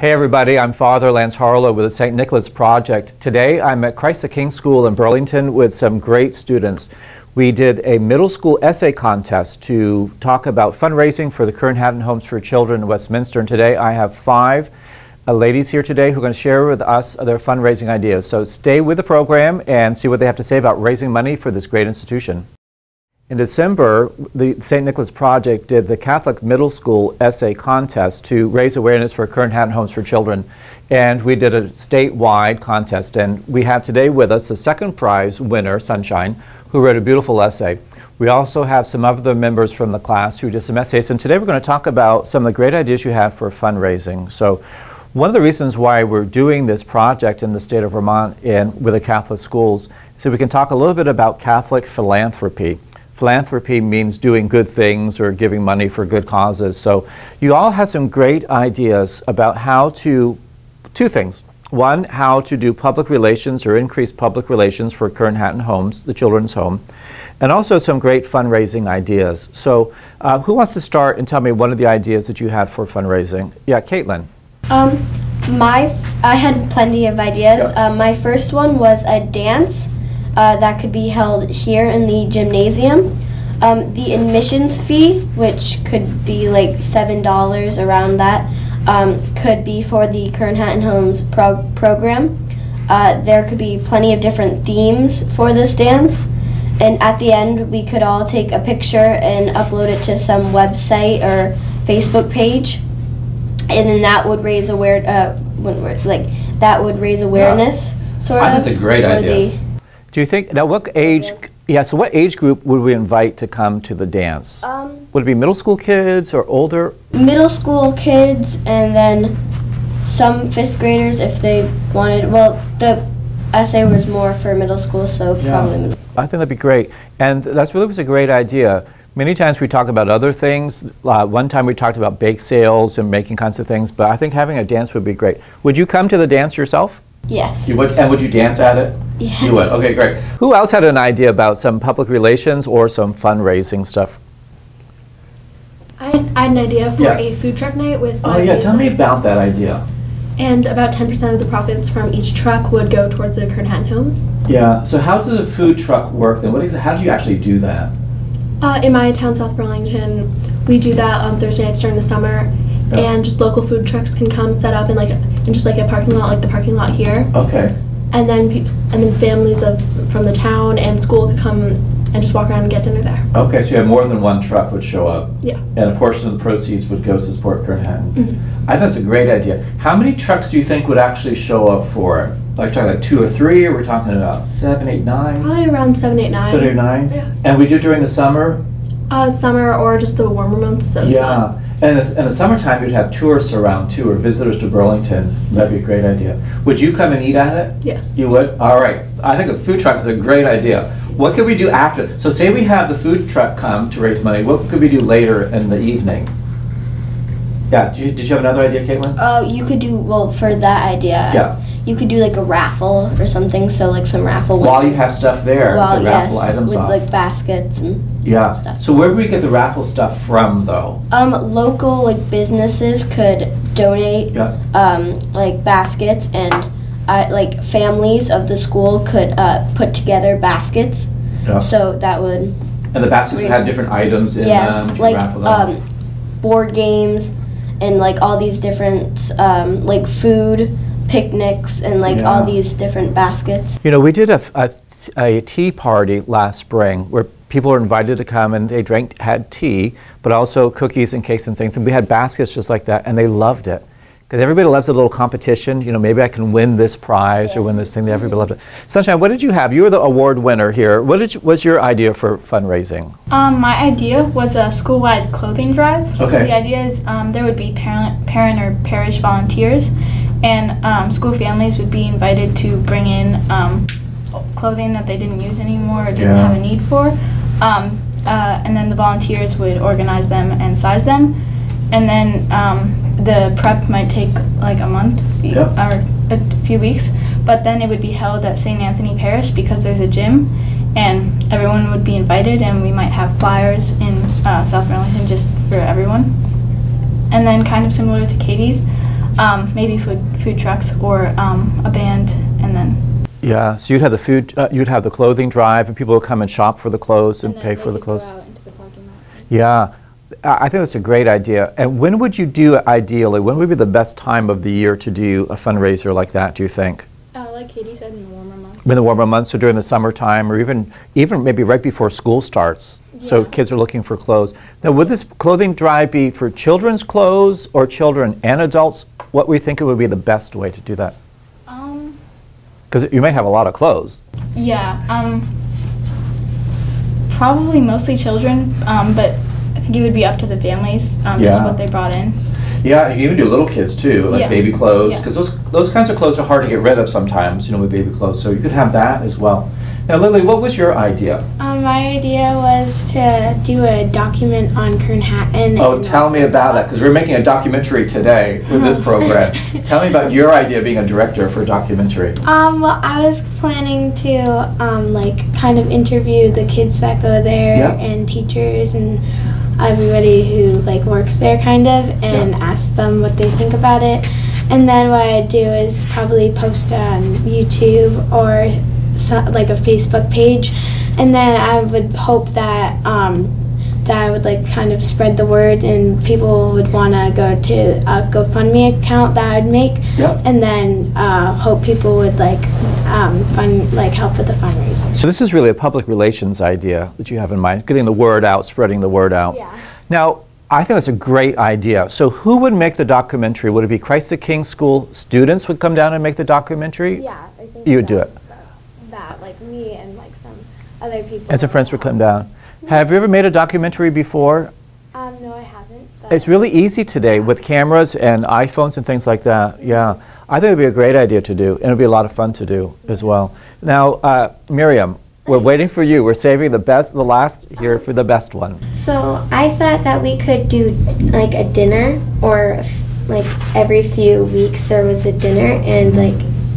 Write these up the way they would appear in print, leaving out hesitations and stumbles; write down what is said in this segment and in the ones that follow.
Hey everybody, I'm Father Lance Harlow with the St. Nicholas Project. Today I'm at Christ the King School in Burlington with some great students. We did a middle school essay contest to talk about fundraising for the Kurn Hatin Homes for Children in Westminster, and today I have five ladies here today who are going to share with us their fundraising ideas. So stay with the program and see what they have to say about raising money for this great institution. In December, the St. Nicholas Project did the Catholic Middle School Essay Contest to raise awareness for Kurn Hatin Homes for Children. And we did a statewide contest. And we have today with us the second prize winner, Sunshine, who wrote a beautiful essay. We also have some other members from the class who did some essays. And today we're going to talk about some of the great ideas you have for fundraising. So one of the reasons why we're doing this project in the state of Vermont with the Catholic schools is so we can talk a little bit about Catholic philanthropy. Philanthropy means doing good things or giving money for good causes. So you all have some great ideas about how to, two things. One, how to do public relations or increase public relations for Kurn Hatin Homes, the children's home, and also some great fundraising ideas. So who wants to start and tell me one of the ideas that you had for fundraising? Yeah, Caitlin. I had plenty of ideas. Yeah. My first one was a dance that could be held here in the gymnasium. The admissions fee, which could be like $7 around that, could be for the Kurn Hatin Homes program. There could be plenty of different themes for this dance. And at the end, we could all take a picture and upload it to some website or Facebook page. And then that would raise awareness, sort of. That's a great idea. Do you think, now what age, so what age group would we invite to come to the dance? Would it be middle school kids or older? Middle school kids, and then some fifth graders if they wanted. Well, the essay was more for middle school, so probably middle school. I think that'd be great. And that really was a great idea. Many times we talk about other things. One time we talked about bake sales and making kinds of things, but I think having a dance would be great. Would you come to the dance yourself? Yes. You would, and would you dance at it? Yes. You would. Okay, great. Who else had an idea about some public relations or some fundraising stuff? I had an idea for a food truck night with Tell me about that idea. And about 10% of the profits from each truck would go towards the Kurn Hatin Homes. Yeah, so how does a food truck work then? How do you actually do that? In my town, South Burlington, we do that on Thursday nights during the summer, and just local food trucks can come set up in just like a parking lot, like the parking lot here. Okay. And then families from the town and school could come and just walk around and get dinner there. Okay, so you have more than one truck would show up. Yeah. And a portion of the proceeds would go to support Kurn Hatin. Mm-hmm. I think that's a great idea. How many trucks do you think would actually show up for it? Like talking like 2 or 3, or we're talking about 7, 8, 9? Probably around 7, 8, 9. 7, 8, 9? Yeah. And we do it during the summer? Summer or just the warmer months. So yeah. And in the summertime, you'd have tourists around too, or visitors to Burlington. That'd be a great idea. Would you come and eat at it? Yes. You would? All right. I think a food truck is a great idea. What could we do after? So say we have the food truck come to raise money. What could we do later in the evening? Yeah. Did you have another idea, Caitlin? You could do, well, for that idea. Yeah. You could do like a raffle or something, so like some raffle winners. While you have stuff there, the raffle items with off. Like baskets and stuff. So where do we get the raffle stuff from, though? Local like businesses could donate like baskets, and like families of the school could put together baskets. Yeah. So that would. And the baskets would have different items in them. Like board games, and like all these different like food. Picnics and like all these different baskets. You know, we did a tea party last spring where people were invited to come and they had tea, but also cookies and cakes and things. And we had baskets just like that, and they loved it. Because everybody loves a little competition. You know, maybe I can win this prize or win this thing. Everybody loved it. Sunshine, what did you have? You were the award winner here. What was your idea for fundraising? My idea was a school-wide clothing drive. Okay. So the idea is there would be parent or parish volunteers, and school families would be invited to bring in clothing that they didn't use anymore or didn't have a need for. And then the volunteers would organize them and size them. And then the prep might take like a month or a few weeks, but then it would be held at St. Anthony Parish because there's a gym, and everyone would be invited, and we might have flyers in South Burlington just for everyone. And then kind of similar to Katie's, maybe food trucks or a band, and then. Yeah, so you'd have the food, you'd have the clothing drive, and people would come and shop for the clothes and pay for the clothes. Go out into the parking lot. Yeah, I think that's a great idea. And when would you do it ideally? When would be the best time of the year to do a fundraiser like that, do you think? Like Katie said, in the warmer months. In the warmer months, so during the summertime, or even maybe right before school starts, so kids are looking for clothes. Now, would this clothing drive be for children's clothes or children and adults? What we think it would be the best way to do that? Because you may have a lot of clothes. Yeah, probably mostly children, but I think it would be up to the families, just what they brought in. Yeah, you can even do little kids too, like baby clothes, Yeah. because those kinds of clothes are hard to get rid of sometimes, with baby clothes. So you could have that as well. Now, Lily, what was your idea? My idea was to do a document on Kurn Hatin. Oh, tell me about it, because we're making a documentary today with this program. Tell me about your idea of being a director for a documentary. Well, I was planning to kind of interview the kids that go there and teachers and everybody who works there kind of, and ask them what they think about it. And then what I'd do is probably post it on YouTube or a Facebook page, and then I would hope that that I would kind of spread the word, and people would want to go to a GoFundMe account that I'd make, and then hope people would help with the fundraising. So this is really a public relations idea that you have in mind, getting the word out, spreading the word out. Yeah. Now, I think that's a great idea. So who would make the documentary? Would it be Christ the King School students would come down and make the documentary? Yeah, I think you would do it. Me and some other people. And some friends would come down. Have you ever made a documentary before? No, I haven't. It's really easy today with cameras and iPhones and things like that. Yeah, I think it would be a great idea to do, and it would be a lot of fun to do as well. Now, Miriam, we're waiting for you. We're saving the last here for the best one. So I thought that we could do a dinner, or every few weeks there was a dinner, and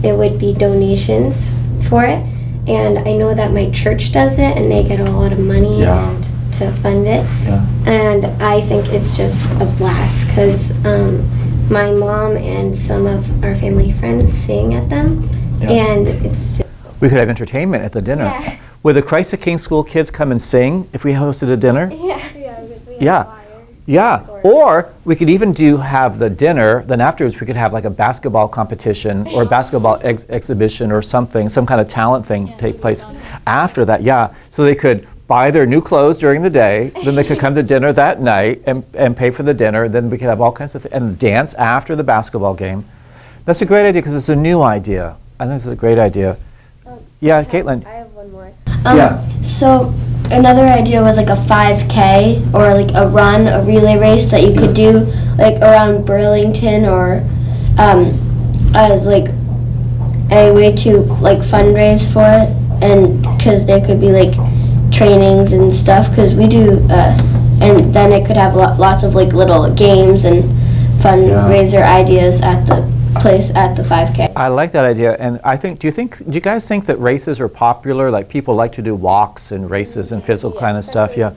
it would be donations for it. And I know that my church does it, and they get a lot of money and to fund it. Yeah. And I think it's just a blast, because my mom and some of our family friends sing at them, and it's just... We could have entertainment at the dinner. Yeah. Would the Christ the King School kids come and sing if we hosted a dinner? Yeah. Or we could even have the dinner, then afterwards we could have a basketball competition or a basketball exhibition or something, some kind of talent thing take place after that. Yeah, so they could buy their new clothes during the day, then they could come to dinner that night and pay for the dinner, then we could have all kinds of and dance after the basketball game. That's a great idea because it's a new idea. I think it's a great idea. Yeah, Caitlin. I have one more. So another idea was a 5K or a run, a relay race that you could do around Burlington, or as a way to fundraise for it, and because there could be trainings and stuff, because we do, and then it could have lots of little games and fundraiser ideas at the place at the 5K. I like that idea, and do you guys think that races are popular? People like to do walks and races and physical kind of stuff? Yeah.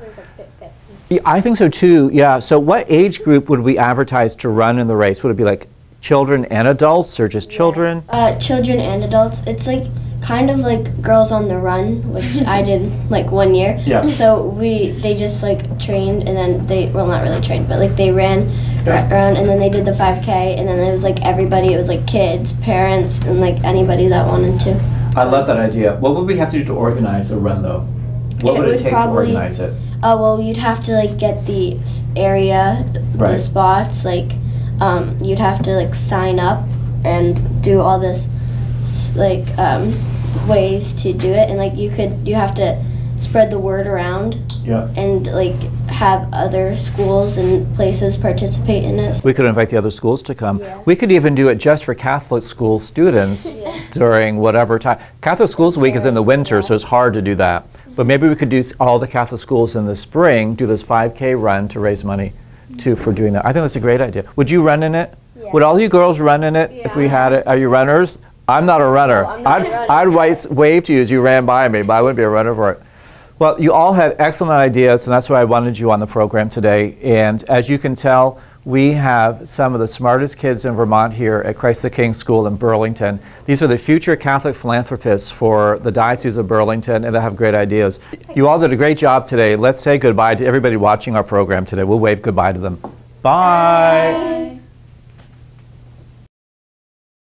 I think so too. Yeah. So what age group would we advertise to run in the race? Would it be children and adults, or just children? Children and adults. It's kind of Girls on the Run, which I did 1 year. Yeah. So they just trained, and then well, not really trained, but they ran around, and then they did the 5K, and then it was everybody. It was kids, parents, and anybody that wanted to. I love that idea. What would we have to do to organize a run, though? What would it take to organize it? Well, you'd have to get the area, the spots. You'd have to sign up and do all this ways to do it, and you have to spread the word around. Yeah. And have other schools and places participate in it. We could invite the other schools to come. Yeah. We could even do it just for Catholic school students during whatever time. Catholic Schools Week is in the winter, so it's hard to do that. But maybe we could do all the Catholic schools in the spring, do this 5K run to raise money for doing that. I think that's a great idea. Would you run in it? Yeah. Would all you girls run in it if we had it? Are you runners? I'm not a runner. No, I'm not a runner. I'd wave to you as you ran by me, but I wouldn't be a runner for it. Well, you all had excellent ideas, and that's why I wanted you on the program today. And as you can tell, we have some of the smartest kids in Vermont here at Christ the King School in Burlington. These are the future Catholic philanthropists for the Diocese of Burlington, and they have great ideas. You all did a great job today. Let's say goodbye to everybody watching our program today. We'll wave goodbye to them. Bye.